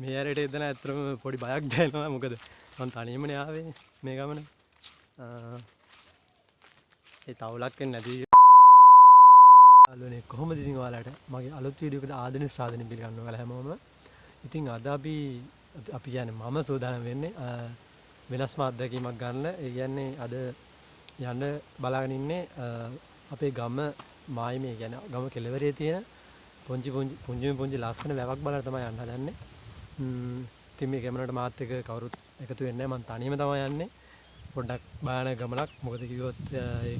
මේ ඇරට එදෙන ඇත්තටම පොඩි බයක් දැනෙනවා. මොකද මම තනියමනේ ආවේ මේ ගමන. ඒ තවුලක් වෙන්නේ නැති අලුනේ කොහොමද ඉතින් ඔයාලට මගේ අලුත් වීඩියෝ එකට ආදරෙන් සාදරයෙන් පිළිගන්නවා ඔයාලා හැමෝම. ඉතින් අද අපි කියන්නේ මම සූදානම් වෙන්නේ වෙනස්ම අත්දැකීමක් ගන්න. ඒ කියන්නේ අද යන්න බලාගෙන ඉන්නේ අපේ ගම මායිමේ කියන්නේ ගම කෙළවරේ තියෙන පුංචි ලස්සන වැවක් බලන්න තමයි යන්න හදන්නේ. ඉතින් මේ ගමනට මාත් එක්ක කවුරුත් එකතු වෙන්නේ නැහැ. මම තනියම තමයි යන්නේ. පොඩ්ඩක් භයානක ගමනක්. මොකද කිව්වොත් ඒ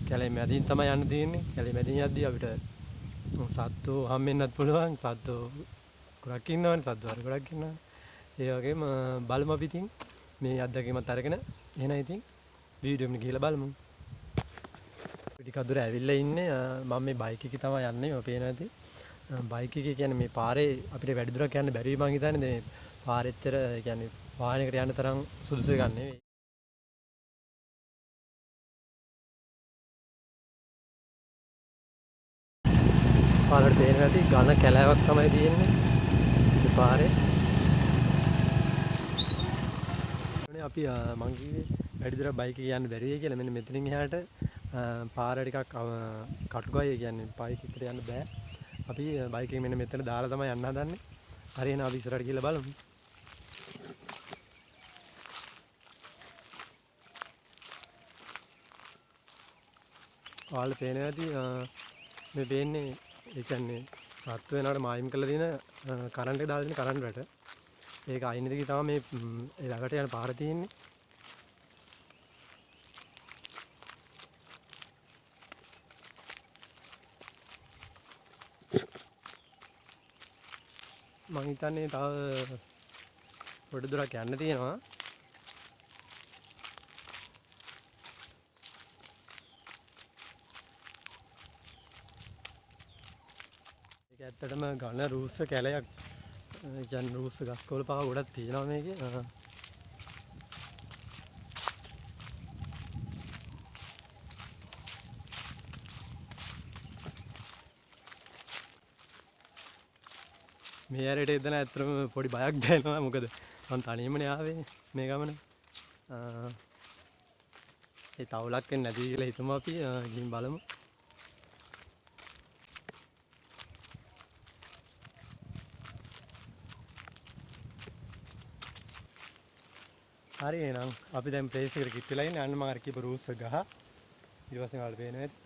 කැලේ මැදින් තමයි යන්න තියෙන්නේ. කැලේ මැදින් යද්දී අපිට සත්තු හම්බෙන්නත් පුළුවන්. සත්තු ගොඩක් ඉන්නවනේ. සත්තු වර්ග ගොඩක් ඉන්නවනේ. ඒ වගේම බලමු අපි ඉතින් මේ අත්දැකීමත් අරගෙන එහෙනම් ඉතින් වීඩියෝ එකට ගිහලා බලමු. ටිකක් දුර ඇවිල්ලා ඉන්නේ. මම මේ බයික් එකේ තමයි යන්නේ. ඔය පේන ඇති. බයික් එකේ කියන්නේ මේ පාරේ අපිට වැඩි දුරක් යන්න බැරි මං හිතන්නේ. මේ පාරෙච්චර කියන්නේ වාහනයකට යන්න තරම් සුදුසු එකක් නෙවෙයි. පාරට පේන ඇති ඝන කැලෑවක් තමයි තියෙන්නේ. මේ පාරේ. අපි මං කිව්වේ වැඩි දුරක් බයික් එකේ යන්න බැරි වෙයි කියලා. මෙන්න මෙතනින් එහාට පාර ටිකක් කටුගයි කියන්නේ බයික් එකට යන්න බෑ. අපි බයික් එක මෙන්න මෙතන දාලා තමයි යන්න හදන්නේ. හරි එහෙනම් අපි ඉස්සරහට ගිහලා බලමු. ඔයාලට පේනවා ඇති මේ පේන්නේ ඒ කියන්නේ සත්තු වෙනකොට මායිම් කරලා තියෙන කරන්ට් එක දාලා තියෙන කරන්ට් වැට. ඒක අයින් දෙකේ තමයි මේ ළඟට යන පාර තියෙන්නේ. මං හිතන්නේ තව පොඩි දුරක් යන්න තියෙනවා. ඒක ඇත්තටම ඝන රූස්ස කැලයක්. කියන්නේ රූස්ස ගස්කොළ පහ ගොඩක් තියෙනවා මේකේ. මේ ඇරට එදෙන ඇත්තටම පොඩි බයක් දැනෙනවා. මොකද මම තනියමනේ ආවේ මේ ගමන. ඒ තවුලක් වෙන්නේ නැති කියලා හිතමු අපි. ගිහින් බලමු. හරි එහෙනම් අපි දැන් ප්ලේස් එකට කිට් වෙලා ඉන්නේ. අන්න මම අර කියපු රූස්ස ගහ. ඊට පස්සේ ඔයාලට පේනවා ඇති.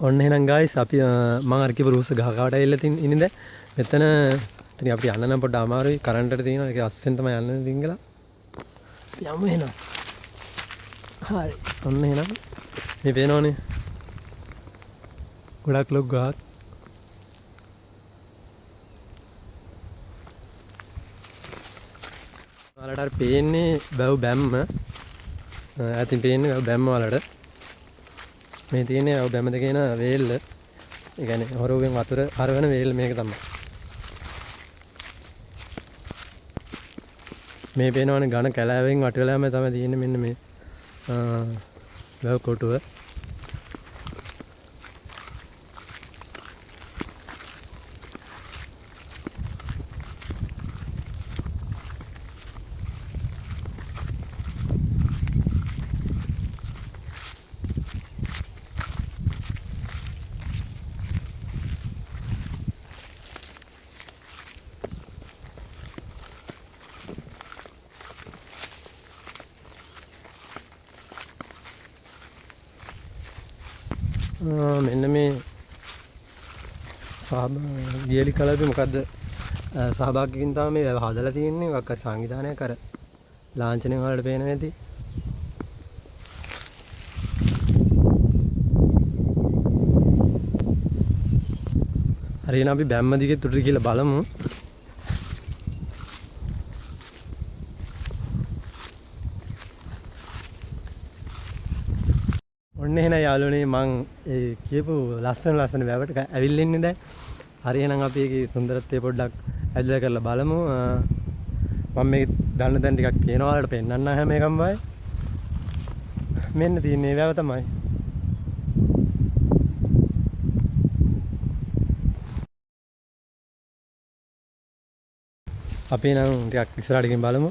ඔන්න එහෙනම් ගායිස් අපි මම අර කියපු රූස්ස ගහ කාට ඇවිල්ලා ඉන්නේ දැන්. මෙතන ඉතින් අපිට යන්න නම් පොඩ්ඩක් අමාරුයි. කරන්ට් එක තියෙනවා. ඒක අස්සෙන් තමයි යන්න දිංගලා. යමු එහෙනම්. හරි. ඔන්න එහෙනම් මේ පේනවනේ. ගොඩක් ලොකු ගහක්. ඔයාලට අර පේන්නේ බැව් බැම්ම. ඇතින් පේන්නේ බැව් බැම්ම වලට. මේ තියෙන්නේ බැව් බැම්ම දෙක එන වේල්ල. ඒ කියන්නේ හොරුවෙන් වතුර හරවන වේල්ල මේක තමයි. මේ පේනවනේ ඝන කැලෑවෙන් වට වෙලාම තමයි තියෙන්නේ මෙන්න මේ බැව් කොටුව. මෙන්න මේ වියලි කලපේ මොකද්ද සහභාගීකින් තමයි මේ හදලා තියෙන්නේ. මොකක් හරි සංවිධානයක් අර ලාංඡනය වලට පේනවා ඇති. හරි එහෙනම් අපි බැම්ම දිගේ තුඩට ගිහලා බලමු. ඔන්න එහෙනම් යාළුවනේ මං ඒ කියපු ලස්සන වැවට ඇවිල්ලා ඉන්නේ දැන්. හරි එහෙනම් අපි ඒකේ සුන්දරත්වය පොඩ්ඩක් ඇදලා කරලා බලමු. මම මේ දන්න තැන් ටිකක් තියෙනවා ඔයාලට පෙන්නන්න හැම එකම බයි. මෙන්න තියෙන්නේ වැව තමයි. අපි නම් ටිකක් ඉස්සරහට ගිහින් බලමු.